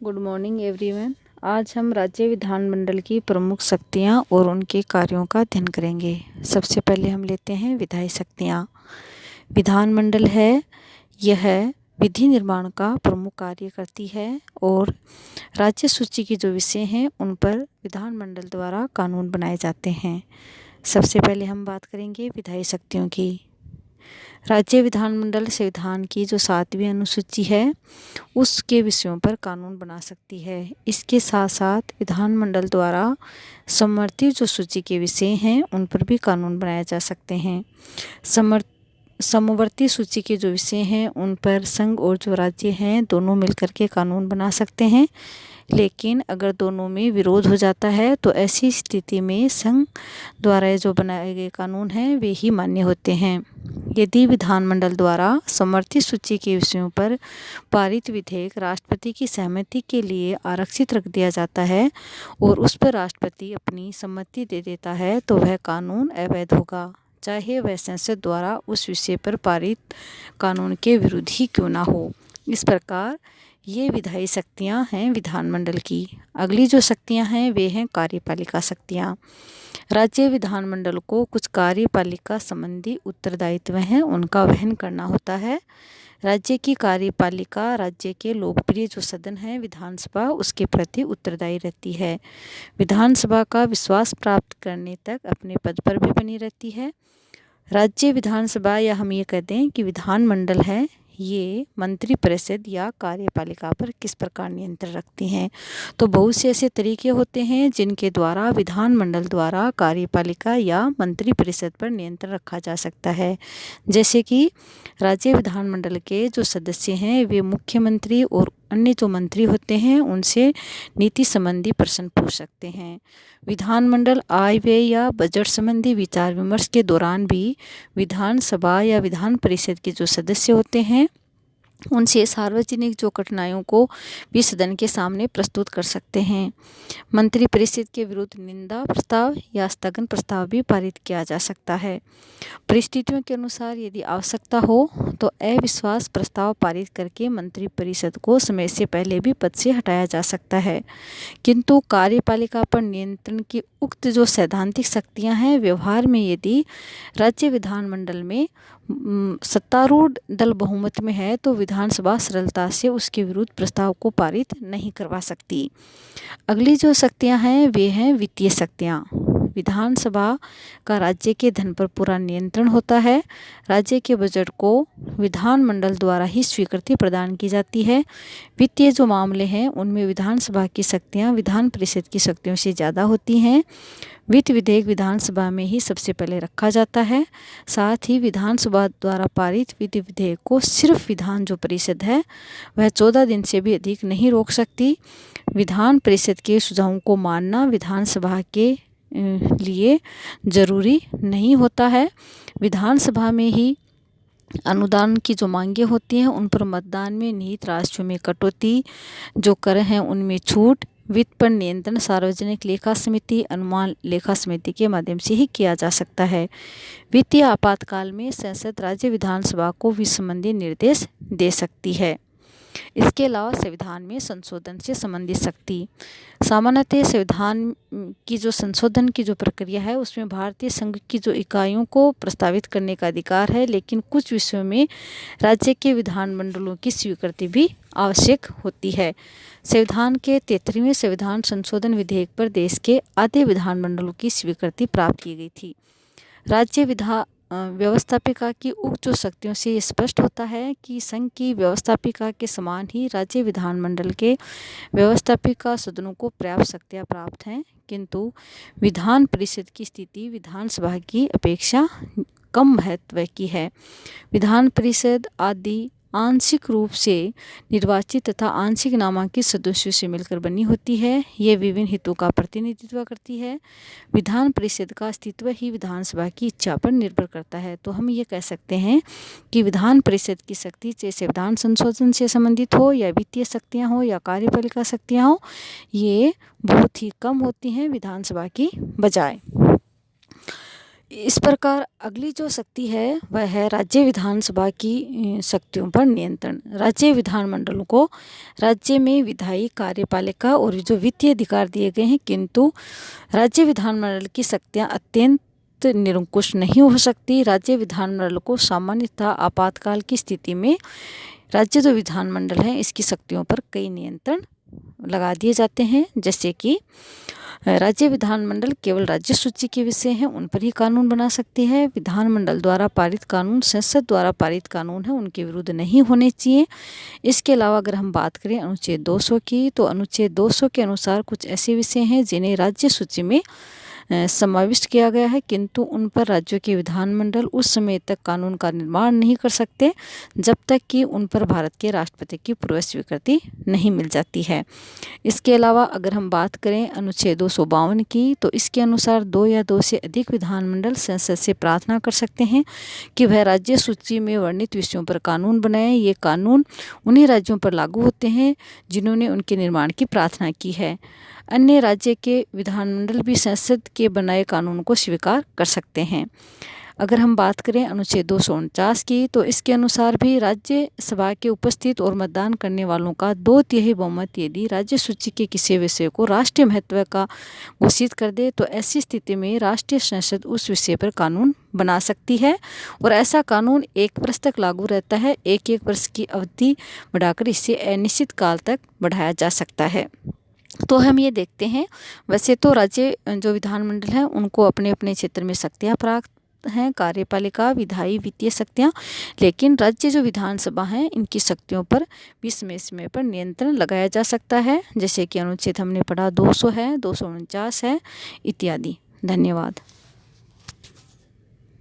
Good morning everyone. आज हम राज्य विधानमंडल की प्रमुख शक्तियां और उनके कार्यों का अध्ययन करेंगे। सबसे पहले हम लेते हैं विधायी शक्तियां। विधानमंडल है, यह विधि निर्माण का प्रमुख कार्य करती है और राज्य सूची के जो विषय हैं उन पर विधानमंडल द्वारा कानून बनाए जाते हैं। सबसे पहले हम बात करेंगे विधायी शक्तियों की। राज्य विधानमंडल संविधान की जो 7वीं अनुसूची है उसके विषयों पर कानून बना सकती है। इसके साथ साथ विधानमंडल द्वारा समवर्ती जो सूची के विषय हैं उन पर भी कानून बनाए जा सकते हैं। समवर्ती सूची के जो विषय हैं उन पर संघ और जो राज्य हैं दोनों मिलकर के कानून बना सकते हैं, लेकिन अगर दोनों में विरोध हो जाता है तो ऐसी स्थिति में संघ द्वारा जो बनाए गए कानून हैं वे ही मान्य होते हैं। यदि विधानमंडल द्वारा समवर्ती सूची के विषयों पर पारित विधेयक राष्ट्रपति की सहमति के लिए आरक्षित रख दिया जाता है और उस पर राष्ट्रपति अपनी सम्मति दे देता है तो वह कानून अवैध होगा, चाहे वह संसद द्वारा उस विषय पर पारित कानून के विरुद्ध ही क्यों ना हो। इस प्रकार ये विधायी शक्तियाँ हैं विधानमंडल की। अगली जो शक्तियाँ हैं वे हैं कार्यपालिका शक्तियाँ। राज्य विधानमंडल को कुछ कार्यपालिका संबंधी उत्तरदायित्व हैं उनका वहन करना होता है। राज्य की कार्यपालिका राज्य के लोकप्रिय जो सदन है विधानसभा उसके प्रति उत्तरदायी रहती है। विधानसभा का विश्वास प्राप्त करने तक अपने पद पर भी बनी रहती है। राज्य विधानसभा या हम ये कहते हैं कि विधानमंडल है, ये मंत्री परिषद या कार्यपालिका पर किस प्रकार नियंत्रण रखती हैं। तो बहुत से ऐसे तरीके होते हैं जिनके द्वारा विधानमंडल द्वारा कार्यपालिका या मंत्री परिषद पर नियंत्रण रखा जा सकता है। जैसे कि राज्य विधानमंडल के जो सदस्य हैं वे मुख्यमंत्री और अन्य जो मंत्री होते हैं उनसे नीति संबंधी प्रश्न पूछ सकते हैं। विधानमंडल आय व्यय या बजट संबंधी विचार विमर्श के दौरान भी विधानसभा या विधान परिषद के जो सदस्य होते हैं उनसे सार्वजनिक जो कठिनाइयों को भी सदन के सामने प्रस्तुत कर सकते हैं। मंत्री परिषद के विरुद्ध निंदा प्रस्ताव या स्थगन प्रस्ताव भी पारित किया जा सकता है। परिस्थितियों के अनुसार यदि आवश्यकता हो तो अविश्वास प्रस्ताव पारित करके मंत्री परिषद को समय से पहले भी पद से हटाया जा सकता है। किंतु कार्यपालिका पर नियंत्रण की उक्त जो सैद्धांतिक शक्तियां हैं व्यवहार में यदि राज्य विधानमंडल में सत्तारूढ़ दल बहुमत में है तो विधानसभा सरलता से उसके विरुद्ध प्रस्ताव को पारित नहीं करवा सकती। अगली जो शक्तियां हैं वे हैं वित्तीय शक्तियां। विधानसभा का राज्य के धन पर पूरा नियंत्रण होता है। राज्य के बजट को विधानमंडल द्वारा ही स्वीकृति प्रदान की जाती है। वित्तीय जो मामले हैं उनमें विधानसभा की शक्तियां विधान परिषद की शक्तियों से ज़्यादा होती हैं। वित्त विधेयक विधानसभा में ही सबसे पहले रखा जाता है। साथ ही विधानसभा द्वारा पारित वित्त विधेयक को सिर्फ विधान जो परिषद है वह 14 दिन से भी अधिक नहीं रोक सकती। विधान परिषद के सुझावों को मानना विधानसभा के लिए जरूरी नहीं होता है। विधानसभा में ही अनुदान की जो मांगें होती हैं उन पर मतदान में निहित राशियों में कटौती, जो कर हैं उनमें छूट, वित्त पर नियंत्रण सार्वजनिक लेखा समिति, अनुमान लेखा समिति के माध्यम से ही किया जा सकता है। वित्तीय आपातकाल में संसद राज्य विधानसभा को वित्त संबंधी निर्देश दे सकती है। इसके अलावा संविधान में संशोधन से संबंधित शक्ति। सामान्यतः संविधान की जो संशोधन की जो प्रक्रिया है उसमें भारतीय संघ की जो इकाइयों को प्रस्तावित करने का अधिकार है, लेकिन कुछ विषयों में राज्य के विधानमंडलों की स्वीकृति भी आवश्यक होती है। संविधान के 73वें संविधान संशोधन विधेयक पर देश के आधे विधानमंडलों की स्वीकृति प्राप्त की गई थी। राज्य व्यवस्थापिका की उक्त जो शक्तियों से ये स्पष्ट होता है कि संघ की व्यवस्थापिका के समान ही राज्य विधानमंडल के व्यवस्थापिका सदनों को पर्याप्त शक्तियाँ प्राप्त हैं, किंतु विधान परिषद की स्थिति विधानसभा की अपेक्षा कम महत्व की है। विधान परिषद आदि आंशिक रूप से निर्वाचित तथा आंशिक नामांकित सदस्यों से मिलकर बनी होती है। ये विभिन्न हितों का प्रतिनिधित्व करती है। विधान परिषद का अस्तित्व ही विधानसभा की इच्छा पर निर्भर करता है। तो हम ये कह सकते हैं कि विधान परिषद की शक्ति चाहे संविधान संशोधन से संबंधित हो या वित्तीय शक्तियाँ हो या कार्यपालिका शक्तियाँ हो, ये बहुत ही कम होती हैं विधानसभा की बजाय। इस प्रकार अगली जो शक्ति है वह है राज्य विधानसभा की शक्तियों पर नियंत्रण। राज्य विधानमंडलों को राज्य में विधायी, कार्यपालिका और जो वित्तीय अधिकार दिए गए हैं, किंतु राज्य विधानमंडल की शक्तियां अत्यंत निरंकुश नहीं हो सकती। राज्य विधानमंडल को सामान्यतः आपातकाल की स्थिति में राज्य जो विधानमंडल है इसकी शक्तियों पर कई नियंत्रण लगा दिए जाते हैं। जैसे कि राज्य विधानमंडल केवल राज्य सूची के विषय हैं उन पर ही कानून बना सकती है। विधानमंडल द्वारा पारित कानून संसद द्वारा पारित कानून है उनके विरुद्ध नहीं होने चाहिए। इसके अलावा अगर हम बात करें अनुच्छेद 200 की, तो अनुच्छेद 200 के अनुसार कुछ ऐसे विषय हैं जिन्हें राज्य सूची में समाविष्ट किया गया है, किंतु उन पर राज्यों के विधानमंडल उस समय तक कानून का निर्माण नहीं कर सकते जब तक कि उन पर भारत के राष्ट्रपति की पूर्व स्वीकृति नहीं मिल जाती है। इसके अलावा अगर हम बात करें अनुच्छेद 252 की, तो इसके अनुसार 2 या 2 से अधिक विधानमंडल संसद से प्रार्थना कर सकते हैं कि वह राज्य सूची में वर्णित विषयों पर कानून बनाए। ये कानून उन्हीं राज्यों पर लागू होते हैं जिन्होंने उनके निर्माण की प्रार्थना की है। अन्य राज्य के विधानमंडल भी संसद के बनाए कानून को स्वीकार कर सकते हैं। अगर हम बात करें अनुच्छेद 249 की, तो इसके अनुसार भी राज्यसभा के उपस्थित और मतदान करने वालों का 2/3 बहुमत यदि राज्य सूची के किसी विषय को राष्ट्रीय महत्व का घोषित कर दे, तो ऐसी स्थिति में राष्ट्रीय संसद उस विषय पर कानून बना सकती है और ऐसा कानून 1 वर्ष तक लागू रहता है। 1 वर्ष की अवधि बढ़ाकर इसे अनिश्चित काल तक बढ़ाया जा सकता है। तो हम ये देखते हैं, वैसे तो राज्य जो विधानमंडल है उनको अपने अपने क्षेत्र में शक्तियाँ प्राप्त हैं, कार्यपालिका, विधायी, वित्तीय शक्तियाँ, लेकिन राज्य जो विधानसभा हैं इनकी शक्तियों पर भी समय समय पर नियंत्रण लगाया जा सकता है। जैसे कि अनुच्छेद हमने पढ़ा 200 है, 249 है इत्यादि। धन्यवाद।